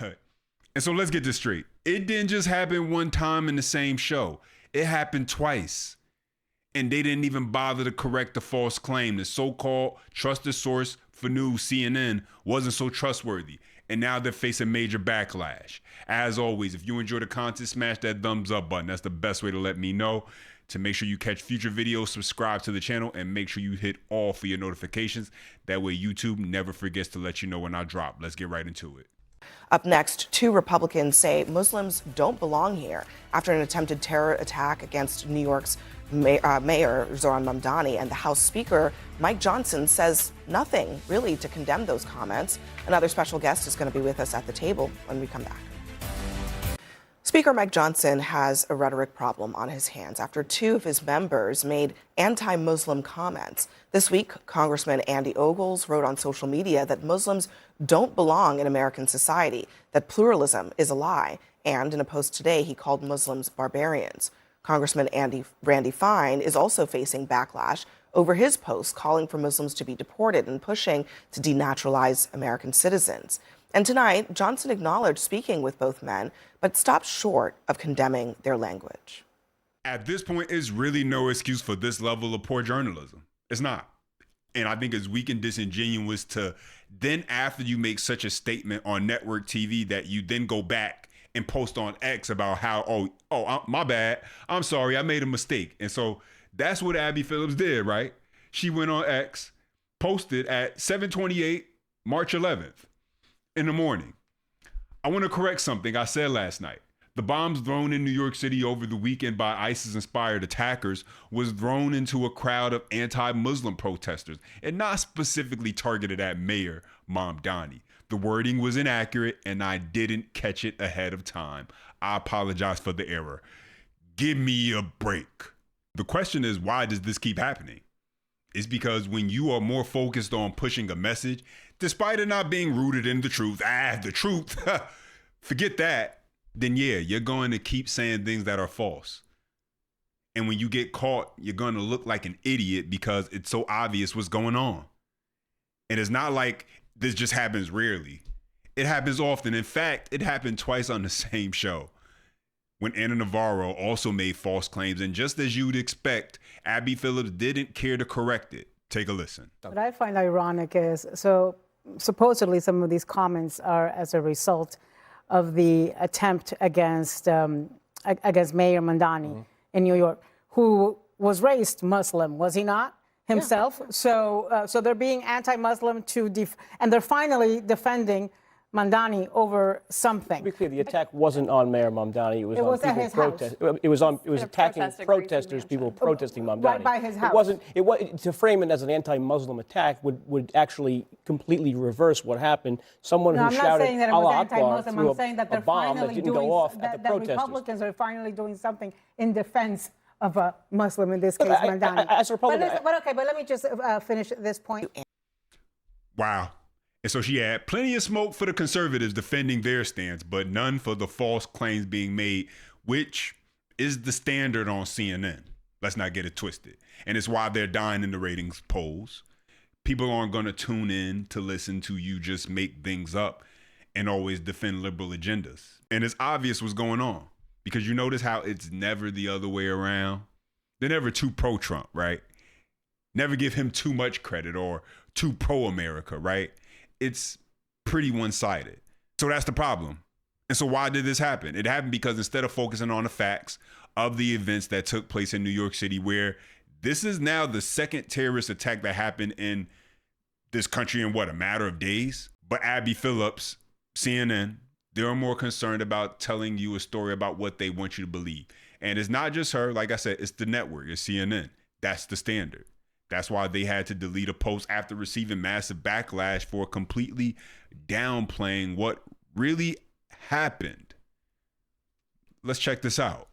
And so let's get this straight. It didn't just happen one time in the same show. It happened twice. And they didn't even bother to correct the false claim. The so-called trusted source for news, CNN, wasn't so trustworthy. And now they're facing major backlash. As always, if you enjoy the content, smash that thumbs up button. That's the best way to let me know. To make sure you catch future videos, subscribe to the channel and make sure you hit all for your notifications. That way YouTube never forgets to let you know when I drop. Let's get right into it. Up next, 2 Republicans say Muslims don't belong here after an attempted terror attack against New York's Mayor Zohran Mamdani, and the House Speaker Mike Johnson says nothing really to condemn those comments. Another special guest is going to be with us at the table when we come back. Speaker Mike Johnson has a rhetoric problem on his hands after 2 of his members made anti-Muslim comments. This week, Congressman Andy Ogles wrote on social media that Muslims don't belong in American society, that pluralism is a lie, and in a post today, he called Muslims barbarians. Congressman Randy Fine is also facing backlash over his post calling for Muslims to be deported and pushing to denaturalize American citizens. And tonight, Johnson acknowledged speaking with both men, but stopped short of condemning their language. At this point, it's really no excuse for this level of poor journalism. It's not. And I think it's weak and disingenuous to then, after you make such a statement on network TV, that you then go back and post on X about how, my bad, I'm sorry, I made a mistake. And so that's what Abby Phillips did, right? She went on X, posted at 7:28, March 11th in the morning. I want to correct something I said last night. The bombs thrown in New York City over the weekend by ISIS-inspired attackers was thrown into a crowd of anti-Muslim protesters and not specifically targeted at Mayor Mamdani. The wording was inaccurate and I didn't catch it ahead of time. I apologize for the error. Give me a break. The question is, why does this keep happening? It's because when you are more focused on pushing a message, despite it not being rooted in the truth, forget that, then yeah, you're going to keep saying things that are false. And when you get caught, you're going to look like an idiot because it's so obvious what's going on. And it's not like this just happens rarely. It happens often. In fact, it happened twice on the same show when Anna Navarro also made false claims. And just as you'd expect, Abby Phillips didn't care to correct it. Take a listen. What I find ironic is, so supposedly some of these comments are as a result of the attempt against Mayor Mamdani in New York, who was raised Muslim, was he not? Himself. Yeah. So they're being anti-Muslim and they're finally defending Mamdani over something. To be clear, the attack wasn't on Mayor Mamdani. It was on people protesting. It was attacking protesters, people protesting Mamdani. Right by his house. To frame it as an anti-Muslim attack would actually completely reverse what happened. Someone who shouted Allah Akbar threw a bomb that didn't go off at the protesters. Republicans are finally doing something in defense of a Muslim, in this case, Mamdani. As a Republican, but let me just finish this point. Wow. And so she had plenty of smoke for the conservatives defending their stance, but none for the false claims being made, which is the standard on CNN. Let's not get it twisted. And it's why they're dying in the ratings polls. People aren't going to tune in to listen to you just make things up and always defend liberal agendas. And it's obvious what's going on, because you notice how it's never the other way around. They're never too pro-Trump, right? Never give him too much credit or too pro-America, right? It's pretty one-sided. So that's the problem. And so why did this happen? It happened because instead of focusing on the facts of the events that took place in New York City, where this is now the second terrorist attack that happened in this country in a matter of days. But Abby Phillips, CNN, they're more concerned about telling you a story about what they want you to believe. And it's not just her. Like I said, it's the network, it's CNN. That's the standard. That's why they had to delete a post after receiving massive backlash for completely downplaying what really happened. Let's check this out.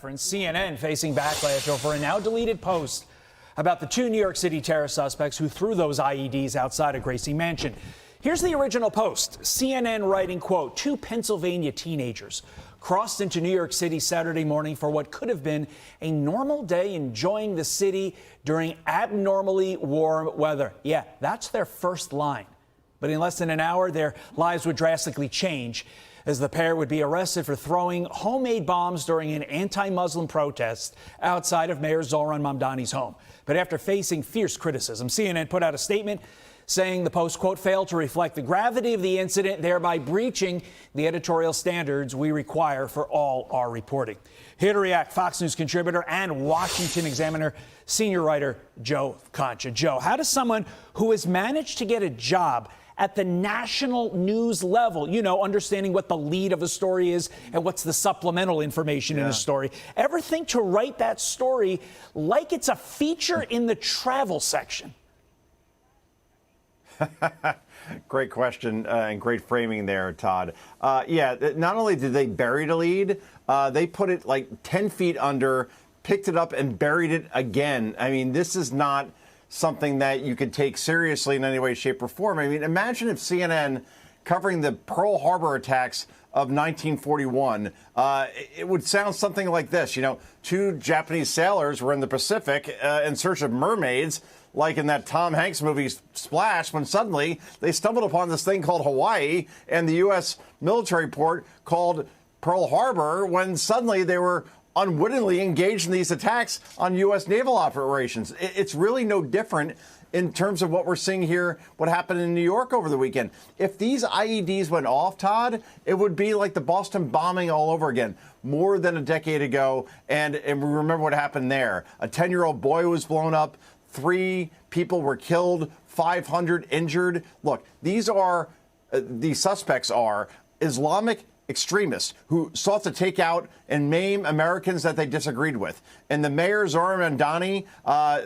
CNN facing backlash over a now deleted post about the 2 New York City terror suspects who threw those IEDs outside a Gracie mansion. Here's the original post. CNN writing, quote, 2 Pennsylvania teenagers crossed into New York City Saturday morning for what could have been a normal day enjoying the city during abnormally warm weather. Yeah, that's their first line. But in less than an hour, their lives would drastically change as the pair would be arrested for throwing homemade bombs during an anti-Muslim protest outside of Mayor Zohran Mamdani's home. But after facing fierce criticism, CNN put out a statement saying the Post, quote, failed to reflect the gravity of the incident, thereby breaching the editorial standards we require for all our reporting. Here to react, Fox News contributor and Washington Examiner senior writer Joe Concha. Joe, how does someone who has managed to get a job at the national news level, you know, understanding what the lead of a story is and what's the supplemental information in a story, ever think to write that story like it's a feature in the travel section? Great question and great framing there, Todd. Not only did they bury the lead, they put it like 10 feet under, picked it up and buried it again. I mean, this is not something that you could take seriously in any way, shape, or form. I mean, imagine if CNN covering the Pearl Harbor attacks of 1941, it would sound something like this. You know, 2 Japanese sailors were in the Pacific in search of mermaids, like in that Tom Hanks movie Splash, when suddenly they stumbled upon this thing called Hawaii and the U.S. military port called Pearl Harbor, when suddenly they were unwittingly engaged in these attacks on U.S. naval operations. It's really no different in terms of what we're seeing here, what happened in New York over the weekend. If these IEDs went off, Todd, it would be like the Boston bombing all over again, more than a decade ago. And we remember what happened there. A 10-year-old boy was blown up. 3 people were killed, 500 injured. Look, these suspects are Islamic extremists who sought to take out and maim Americans that they disagreed with. And the mayor, Zohran Mamdani,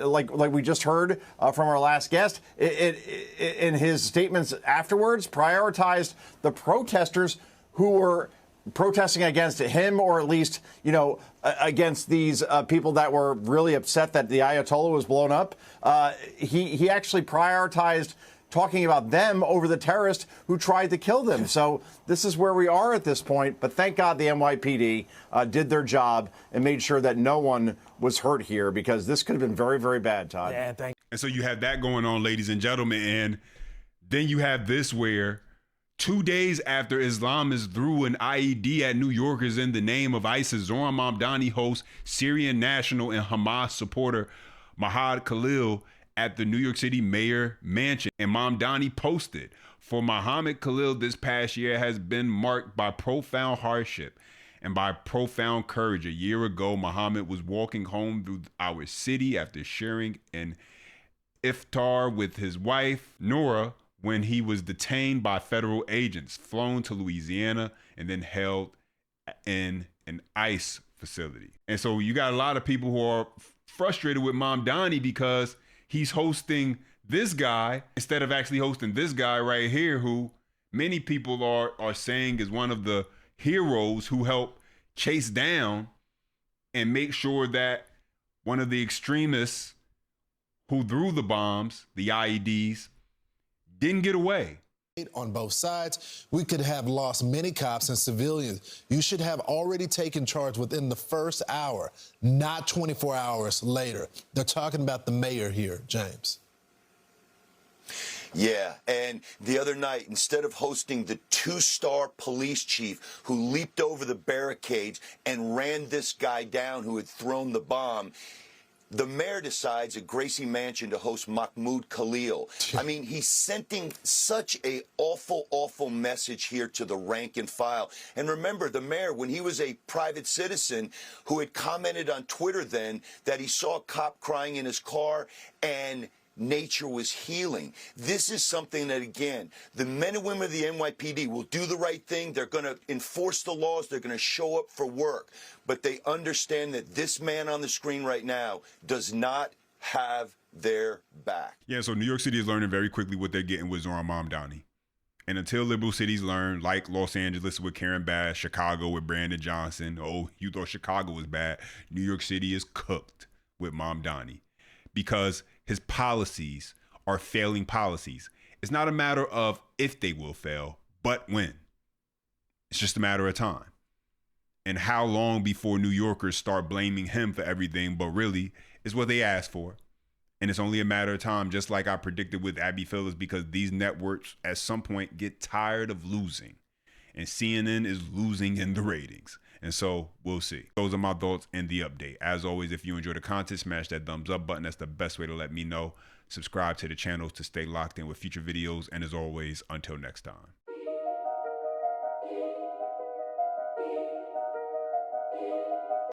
like we just heard from our last guest, in his statements afterwards, prioritized the protesters who were protesting against him, or at least, you know, against these people that were really upset that the Ayatollah was blown up. He actually prioritized talking about them over the terrorists who tried to kill them. So this is where we are at this point. But thank God the NYPD did their job and made sure that no one was hurt here, because this could have been very, very bad, Todd. Yeah, thank you. And so you have that going on, ladies and gentlemen. And then you have this where 2 days after Islamists threw an IED at New Yorkers in the name of ISIS, Zohran Mamdani hosts Syrian national and Hamas supporter Mahad Khalil at the New York City mayor mansion. And Mamdani posted, "For Mohammed Khalil, this past year has been marked by profound hardship and by profound courage. A year ago, Mohammed was walking home through our city after sharing an iftar with his wife, Noura, when he was detained by federal agents, flown to Louisiana, and then held in an ICE facility." And so you got a lot of people who are frustrated with Mamdani because he's hosting this guy instead of actually hosting this guy right here, who many people are saying is one of the heroes who helped chase down and make sure that one of the extremists who threw the bombs, the IEDs, didn't get away. On both sides, we could have lost many cops and civilians. You should have already taken charge within the first hour, not 24 hours later. They're talking about the mayor here, James. Yeah, and the other night, instead of hosting the 2-star police chief who leaped over the barricades and ran this guy down who had thrown the bomb, the mayor decides at Gracie Mansion to host Mahmoud Khalil. I mean, he's sending such a awful, awful message here to the rank and file. And remember, the mayor, when he was a private citizen who had commented on Twitter then that he saw a cop crying in his car and nature was healing. This is something that, again, the men and women of the NYPD will do the right thing. They're going to enforce the laws. They're going to show up for work. But they understand that this man on the screen right now does not have their back. Yeah, so New York City is learning very quickly what they're getting with Zohran Mamdani. And until liberal cities learn, like Los Angeles with Karen Bass, Chicago with Brandon Johnson, oh, you thought Chicago was bad, New York City is cooked with Mamdani because his policies are failing policies. It's not a matter of if they will fail, but when. It's just a matter of time. And how long before New Yorkers start blaming him for everything, but really is what they asked for. And it's only a matter of time, just like I predicted with Abby Phillip, because these networks at some point get tired of losing. And CNN is losing in the ratings. And so we'll see. Those are my thoughts in the update. As always, if you enjoy the content, smash that thumbs up button. That's the best way to let me know. Subscribe to the channel to stay locked in with future videos. And as always, until next time.